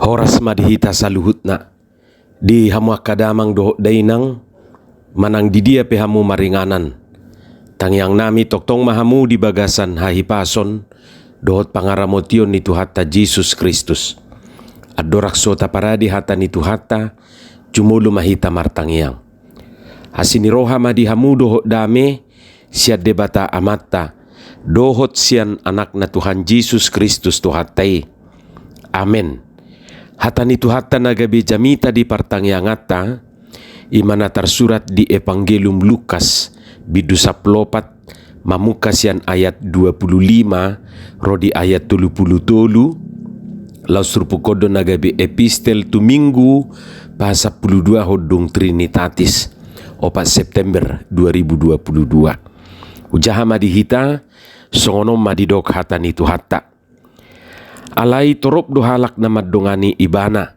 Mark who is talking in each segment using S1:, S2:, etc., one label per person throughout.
S1: Horas madihita sa luhut na. Di hamu akadamang doho dainang manang di dia pe hamu maringanan. Tangyang nami toktong mahamu di bagasan hahipason dohot pangaramotion ni Tuhata Jesus Kristus. Adorakso taparadi hata ni Tuhata cumulu mahita martangyang. Asiniroha madihamu dohot dame siad debata amata dohot sian anak na Tuhan Jesus Kristus Tuhatai. Amen. Hata ni Tuhata nagabi jamita di partangyangata imana tersurat di Evangelium Lukas bidu saplopat mamukas yan ayat 25 rodi ayat 30 lausrupu kodo nagabi epistel tu minggu bahasa 12 hodong Trinitatis 4 September 2022 ujaha madihita songonom madidok hata ni Tuhata alai torop dohalak na madongani ibana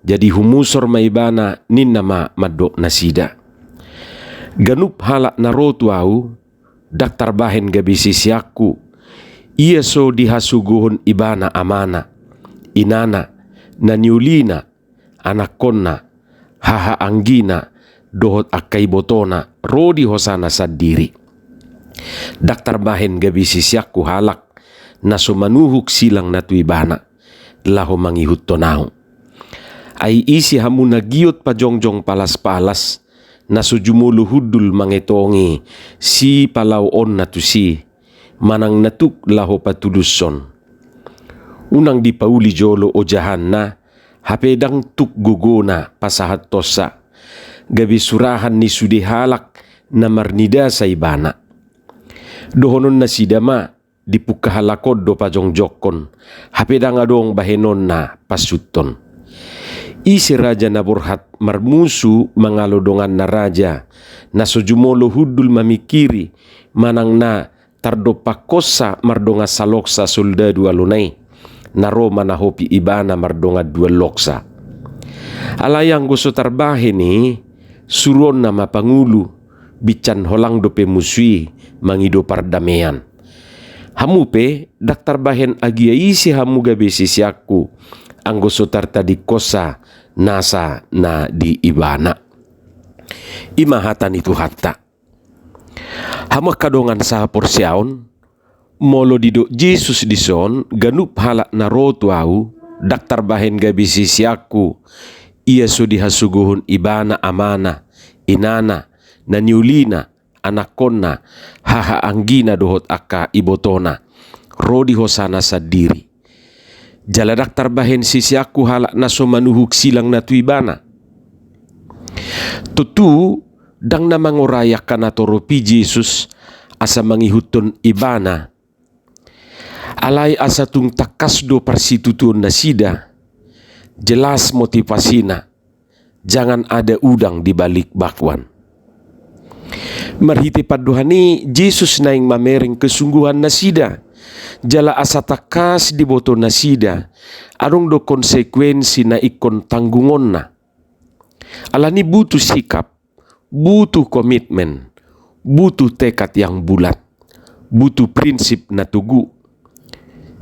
S1: jadi humusor maibana nin nama madok nasida ganup halak na rotu au daktar bahen gabi sisiaku ia so dihasuguhon ibana amana inana naniulina anak konna haha anggina dohot akai botona rodi hosana sadiri daktar bahen gabi sisiaku halak na sumanuhuk silang na tuibana laho mangihut tonaw ay isi hamu nagiot pa jongjong palas-palas na sujumulu hudul mangetongi si palawon na tusi manang natuk laho patuluson unang di pauli jolo o jahan na hapedang tuk gugona pasahat tosa gabi surahan ni sudihalak na marnida sa ibana dohonon na sidama di pukahalakod do pajongjokon hapedang adong bahenon na pasuton isi raja na burhat marmusu mangalodongan na raja na sojumolo hudul mamikiri manang na tardopakosa mardonga saloksa soldadu alunay na Roma na hopi ibana mardonga dua loksa alayang gusto tarbahe ni suron na mapangulu bican holang do pemusui mangido pardamean hamu pe daktar bahen agia isi hamu gabe sisiaku anggo sotar tadi kosa nasa na di ibana imahatan itu hatta hamu kadongan saha porsiaon molo dido Jesus dison ganup halak na rotu au daktar bahen gabe sisiaku ia sudi hasuguhun ibana amana inana naniulina anak konna haha anggina dohot aka ibotona rodi hosana sadiri jala daktar bahen sisi aku halak naso manuhuk silang na tuibana tutu dang na mangorayakan atoropi Jesus asa mangihutun ibana alai asa tung takas do parsitutun na sida jelas motivasina jangan ada udang di balik bakwan marhiti paduhani Jesus naing mamering kesungguhan nasida jala asa takas di boto nasida arong do konsekuensi na ikon tanggungon na alani butuh sikap butuh komitmen butuh tekad yang bulat butuh prinsip na tugu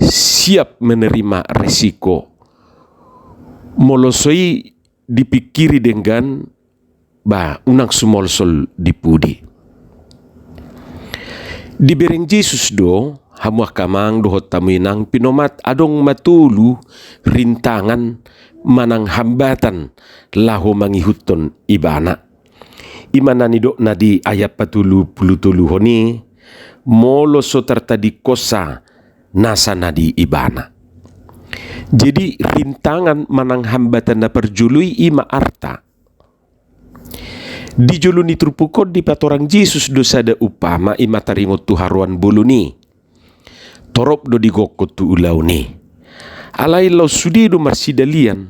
S1: siap menerima resiko molosoi dipikiri dengan unang sumolsol dipudi dibereng Jesus do hamu kamang dohot tamuinang pinomat adong matulu rintangan manang hambatan laho mangihuton ibana imana ni do na di ayat 40 honi molo sotar tadi kosa nasa na di ibana jadi rintangan manang hambatan na perjului ima arta di julu ni trupukod di patorang Jesus dosa da upama imataringot tu haruan buluni torop do digokot tu ulau ni alai lau sudi do marsidalian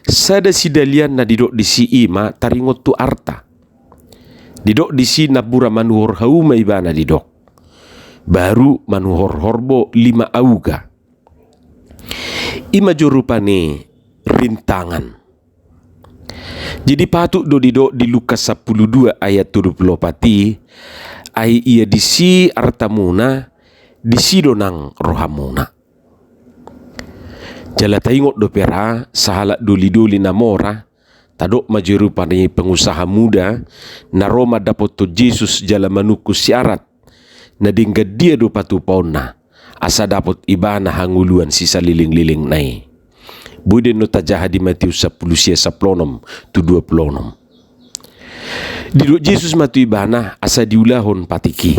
S1: sada sidalian na didok di si ima taringot tu arta didok di si nabura manuhor hauma ibana didok baru manuhor horbo 5 auga ima jorupane rintangan jadi patut do di Lukas 12 ayat 24 ai ia disi artamuna disi donang rohamuna Jala taingot do pera sahala doli-doli namora tadok majeru pani pengusaha muda na Roma dapat to Jesus jala manuku syarat na dingga dia do patu pauna asa dapat ibana hanguluan sisa liling-liling nai. Bude no tajaha di Matius 10:10 tu 26. Diduk Jesus matu ibana asa diulahon patiki.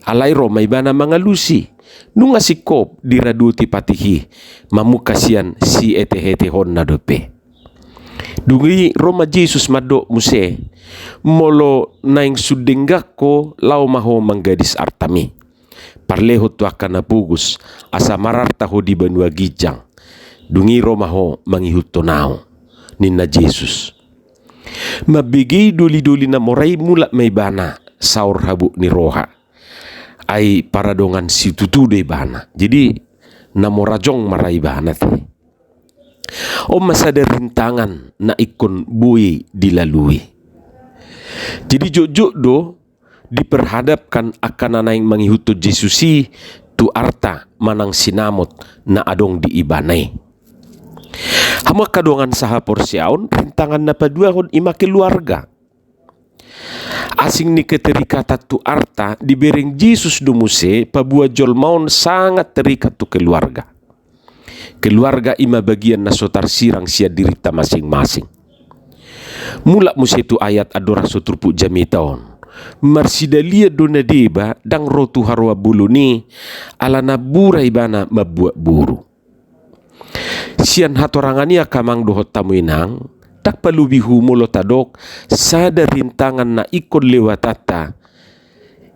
S1: Alai Roma ibana mangalusi. Nunga sikop diraduti patihi mamukasian si ete-hete honna dope. Dungi Roma Jesus madok muse molo naing sudenggak ko lau maho manggadis artami. Parleho tu akan napugus asa mararta ho di banua gijang. Dungi Roma ho mangihut tonao ninna Jesus. Mabigi duli-duli na morai mula may bana saur habu ni roha. Ai paradongan si tutu de bana. Jadi namorajong marai bana ti. O masada rintangan na ikon bui dilalui. Jadi jok-jok do diperhadapkan akan anaing mangihutu Jesusi tu arta manang sinamot na adong di ibanay. Hama kadongan saha porsiaon rintangan na paduahon ima keluarga. Asing ni keterikatan tu arta dibereng Jesus dumuse pabua jolmaon sangat terikat tu keluarga. Keluarga ima bagian na sotar sirang sia dirita masing-masing. Mula muse tu ayat adora soturpu jamitaon. Marsidalia dona deba dang rotu harwa buluni ala nabura ibana mabuat buru. Sian hatorangania kamang dohot tamuinang tak palubi humulo tadok sada rintangan na ikon lewatata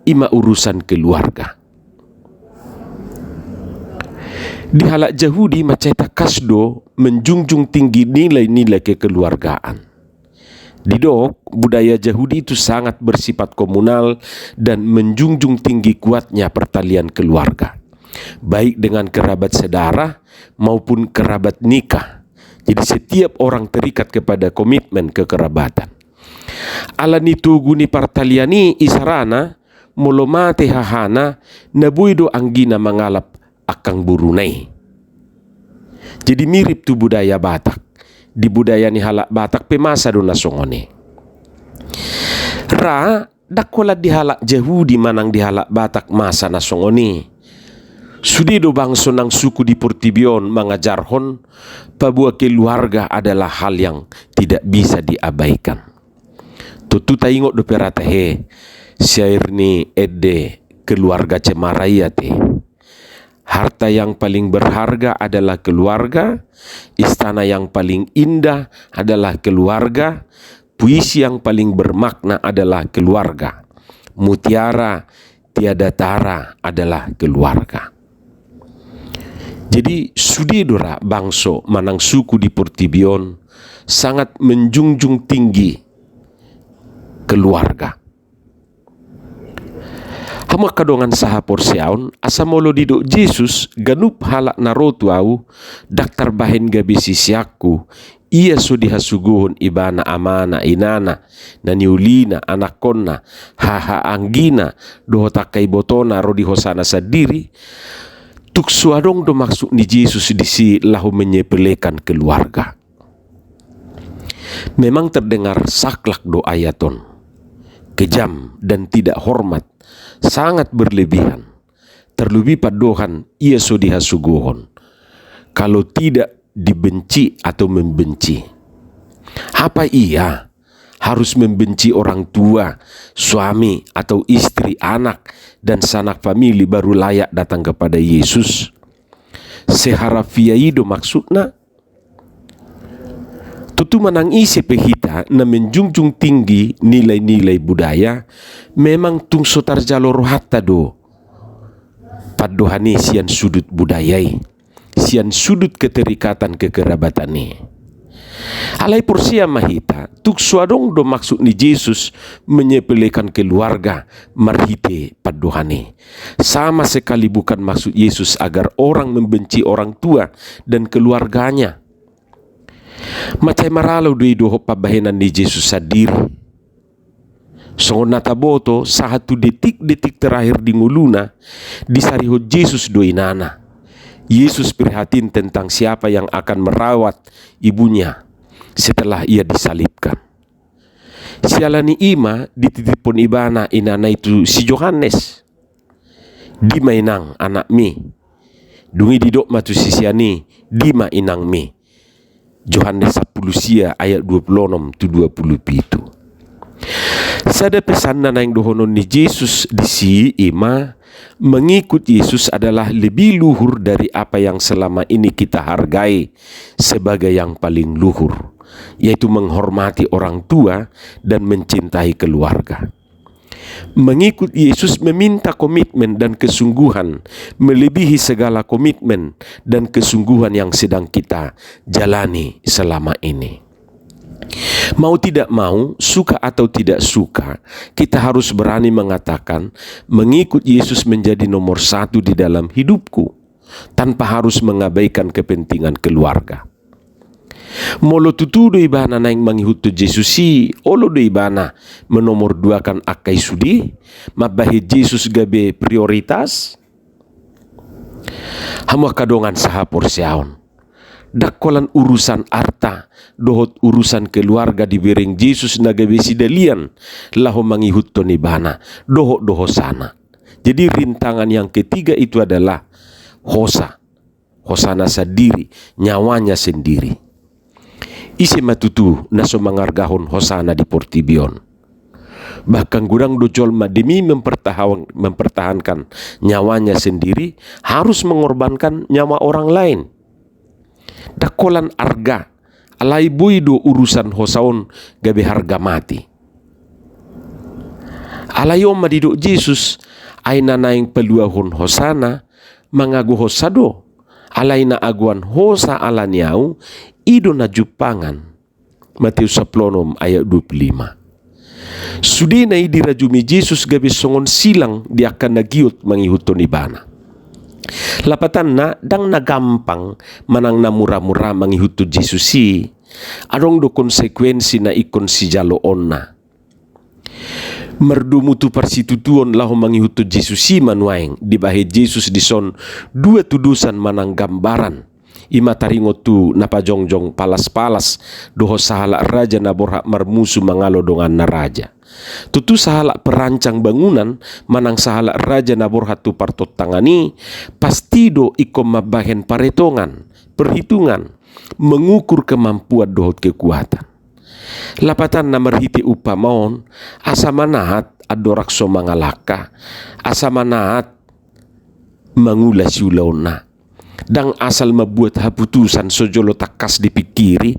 S1: ima urusan keluarga. Di halak Yahudi maceta kasdo menjunjung tinggi nilai-nilai kekeluargaan. Di dok budaya Yahudi itu sangat bersifat komunal dan menjunjung tinggi kuatnya pertalian keluarga, baik dengan kerabat saudara maupun kerabat nikah. Jadi setiap orang terikat kepada komitmen kekerabatan. Alan itu guni partaliani isarana molomate hahana nabuido anggina mangalap akang burunai. Jadi mirip tu budaya Batak. Di budaya ni halak Batak pemasa do nasongone. Ra dakola di halak Yahudi manang di halak Batak masa nasongone. Sudi do bangso nang suku di Portibion mengajarhon pabua keluarga adalah hal yang tidak bisa diabaikan. Tutu taingot do peratahe syair ni ede keluarga cemaraya te. Harta yang paling berharga adalah keluarga, istana yang paling indah adalah keluarga, puisi yang paling bermakna adalah keluarga, mutiara tiada tara adalah keluarga. Jadi sudidora bangso manang suku di Portibion sangat menjunjung tinggi keluarga. Hama kadongan saha porsiaun asamolo didok Jesus ganup halak narotu au daktar bahen gabi sisiaku ia sudi hasuguhon ibana amana inana naniulina anakonna haha anggina dohotakai botona rodi hosana sadiri tuk suadong do maksud ni Jesus disi lahu menyepelekan keluarga. Memang terdengar saklak do ayaton, kejam dan tidak hormat, sangat berlebihan. Terlebih padohan ia sodiha sugohon. Kalau tidak dibenci atau membenci. Apa ia harus membenci orang tua, suami atau istri, anak dan sanak famili baru layak datang kepada Yesus? Seharafiaido maksudna. Tutu manang isi pehita na menjunjung tinggi nilai-nilai budaya memang tung sotar jalur hatta do padohani sian sudut budayai, sian sudut keterikatan kekerabatani. Alai porsia mahita tuk suadong do maksud ni Yesus menyepelekan keluarga marhite padohani. Sama sekali bukan maksud Yesus agar orang membenci orang tua dan keluarganya. Macai maralau do ido pabahenan ni Jesus sadiri. Songon nataboto satu detik-detik terakhir di nguluna disariho Jesus do inana. Yesus prihatin tentang siapa yang akan merawat ibunya setelah ia disalibkan. Sialani ima dititipun ibana inana itu si Yohanes. Di mainang anak mi. Dungi didok matu sisiani dima inang mi. Yohanes 10 ayat 26 tu 27. Sada pesan na yang dohonon ni Yesus di si ima, mengikut Yesus adalah lebih luhur dari apa yang selama ini kita hargai sebagai yang paling luhur, yaitu menghormati orang tua dan mencintai keluarga. Mengikut Yesus meminta komitmen dan kesungguhan melebihi segala komitmen dan kesungguhan yang sedang kita jalani selama ini. Mau tidak mau, suka atau tidak suka, kita harus berani mengatakan mengikut Yesus menjadi nomor 1 di dalam hidupku, tanpa harus mengabaikan kepentingan keluarga. Molo tutudo ibana naing mangihutu Yesus si, olo do ibana menomor 2 kan akai sudi, mabahi Yesus gabe prioritas. Hamu kadongan sahapor siaon. Dakolan urusan arta, dohot urusan keluarga di bereng Yesus nagabe sidalian, laho mangihutu ibana, doho sana. Jadi rintangan yang ketiga itu adalah hosana sendiri, nyawanya sendiri. Isi matutu naso mangargahon hosana di Portibion. Bahkan gurang dojolma demi mempertahankan nyawanya sendiri harus mengorbankan nyawa orang lain. Dakolan arga alai buido urusan hosaon gabe harga mati. Alayo madido Yesus aina naing peluahon hosana mangagu hosado. Alaina aguan hosa alaniau ido na jupangan. Matius 10 ayat 25. Sudina dirajumi Yesus gabe songon silang dia akan nagiut mangihuton ibana. Lapatan na dang nagampang manang namura-mura mangihuton Yesus si adong do konsekuensi na ikon si jalo onna. Merdumutu parsitutuon lahu mangihutu Yesus si manuaeng dibahe Yesus dison 2 tudusan manang gambaran ima taringo tu napajongjong palas-palas doho sahala raja na borhak marmusu mangalo dongan na raja. Tutu sahala perancang bangunan manang sahala raja na borhak tu partot tangani pasti do ikom mabahen paretongan perhitungan mengukur kemampuan dohot kekuatan. Lapatan na marhiti upamon asa manahat adorakso mangalaka asa manahat mangula siulauna dang asal mabuat haputusan sojolo takas dipikiri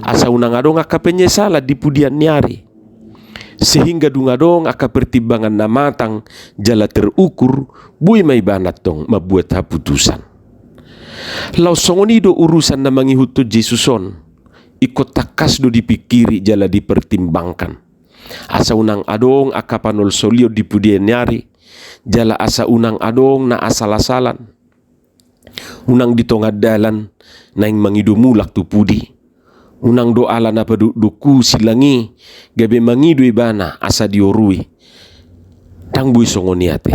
S1: asa unang adong aka penyesala di pudian nyari sehingga dungadong aka pertimbangan na matang jala terukur bui may banat tong mabuat haputusan. Lau songonido urusan na mangihuto Jesuson ikut takas do dipikiri jala dipertimbangkan. Asa unang adong aka panol solio di pudian nyari jala asa unang adong na asal-asalan. Unang ditongad dalan naing mangidumulak tu pudi. Unang doala na paduku silangi gabe mangidu ibana asa diorui. Tangbui songoniate.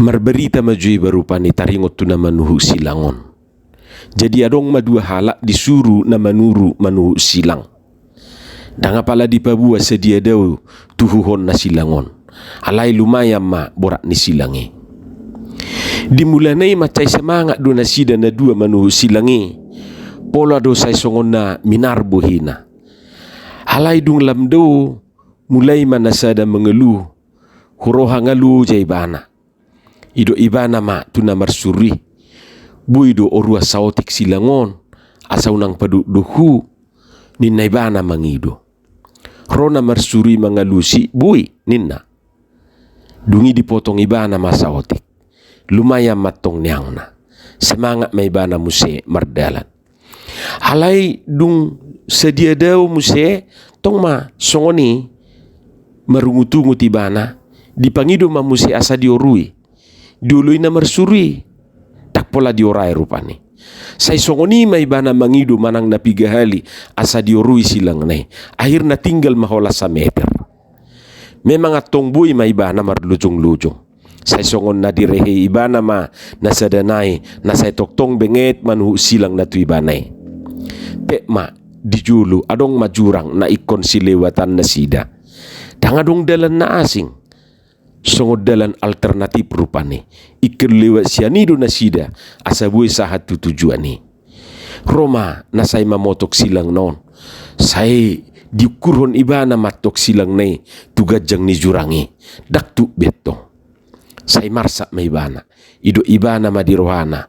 S1: Marberita majui barupani taringot tu na manuhu silangon. Jadi adong madua halak disuruh na manuhu silang. Danga pala dipabua sedia dau tuhuhon na silangon. Alai lumayan ma borak ni silangi. Dimulanai macai semangat do nasida na 2 manuhu silangi. Pola do say songon na minarbo hina. Alai dung lamdo mulai manasada mengeluh. Huroha ngalu jay bana. Ido ibana ma tuna marsuri. Buido orua saotik silangon asa unang paduduhu ninna ibana mangido. Rona marsuri mangalusi bui ninna. Dungi dipotong ibana masaotik. Lumayan matong niangna. Semangat may ibana muse mardalan. Alai dung sedia daw muse tong ma songoni marungutungut ibana dipangido ma muse asa diorui. Dului na marsuri tak pola diorai rupani. Say songoni may bana mangido manang napigahali asa diorui silang nay. Akhir na tinggal mahola sa meter. Memang atong buhay may bana marlujong-lujong. Say songon na direhe ibana ma na sadanay na say toktong benget manhu silang na tu ibanay. Pe ma dijulu adong majurang na ikon silewatan na sida. Dangadong dalan na asing. Songod dalan alternatif rupane. Ikan lewat sianido na sida asabuy sa hatu tujuan ni. Roma na say mamotok silang non. Say diukurhon ibana matok silang nay tugajang ni jurangi. Daktu beto. Say marsak may ibana. Ido ibana madirohana.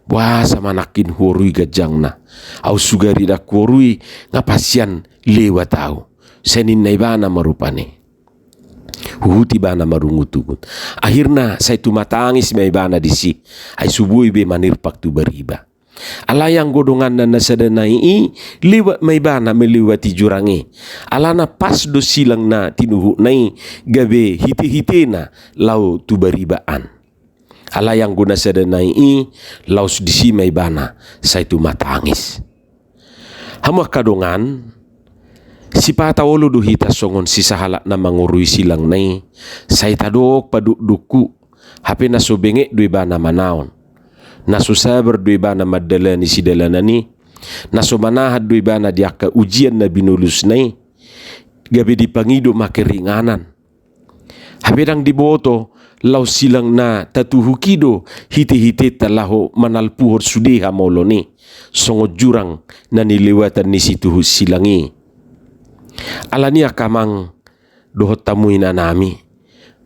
S1: Buasa manakin horui gajang na. Au sugari da korui ngapasyan lewat tau. Senin na ibana marupane. Huhuti bana marungutugut. Akhirna say tumatangis may ibana disi. Ay subuy be manirpak tu bariba. Alayang godongan na nasadanay liwat may bana meliwati jurangi. Alana pas do silang na tinuhu nai gabe hiti-hiti na lau tu baribaan. Alayang go nasadanay laus disi may bana say tumatangis. Hamak kadongan si patawolo do hita songon si sahala na mangurui silang nai say tadok paduk-duku hape na sobenge do ibana manaon. Nasusabar do ibana madalani si dalanani. Nasomanahat do ibana diaka ujian na binulus nai. Gabi dipangido makeringanan. Habedang diboto lau silang na tatuhukido hiti-hiti talaho manalpuhor sudiha molo ni. Songo jurang na nilewatan ni situhu silangi. Alania kamang dohot tamuin anami.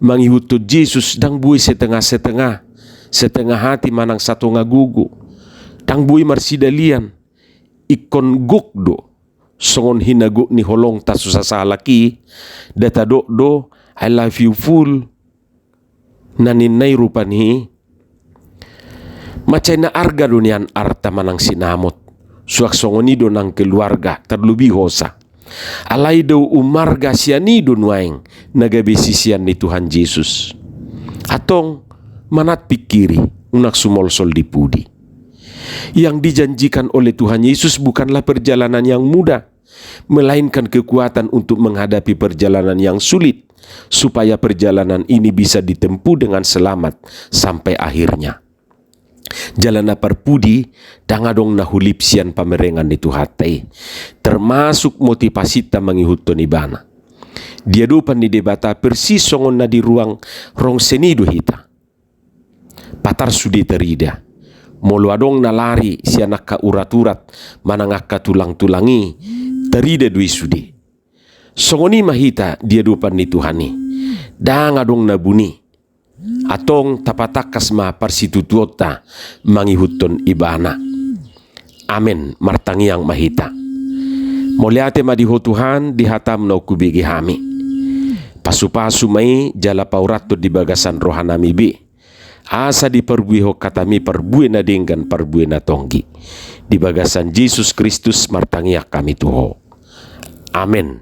S1: Mangihuto Jesus dang buhay setengah-setengah. Setengah hati manang satu ngagugu. Tang bui marsidalian. Ikon gukdo. Songon hinagu ni holong tasusasalaki. Data do I love you full. Naninay rupani. Macay na arga dunian arta manang sinamot. Suak songonido ng keluarga terlebih hosa. Alay daw umarga sianido nuaing nagabisisian ni Tuhan Yesus. Atong manat pikiri unak sumolsol di pudi. Yang dijanjikan oleh Tuhan Yesus bukanlah perjalanan yang mudah, melainkan kekuatan untuk menghadapi perjalanan yang sulit, supaya perjalanan ini bisa ditempuh dengan selamat sampai akhirnya. Jalan perpudi dangadong nahulip sian pamerengan itu hati, termasuk motivasi ta mangihutton ibana. Dia dupan di debata persis songon na di ruang rong senido hita. Patar sudi terida. Molo adong nalari si anak ka urat-urat manangak ka tulang-tulangi terida dui sudi. Songoni mahita dia dupan ni Tuhani. Dang adong nabuni. Atong tapatakas ma parsitutuota mangihutton ibana. Amen martangiang mahita. Moliate madiho Tuhan dihatam na kubigi hami. Pasu-pasu may jala paurato di bagasan rohanami bi. Asa di perbuiho katami perbuih na dinggan perbuih na tonggi. Di bagasan Yesus Kristus martangiak kami tuho. Amen.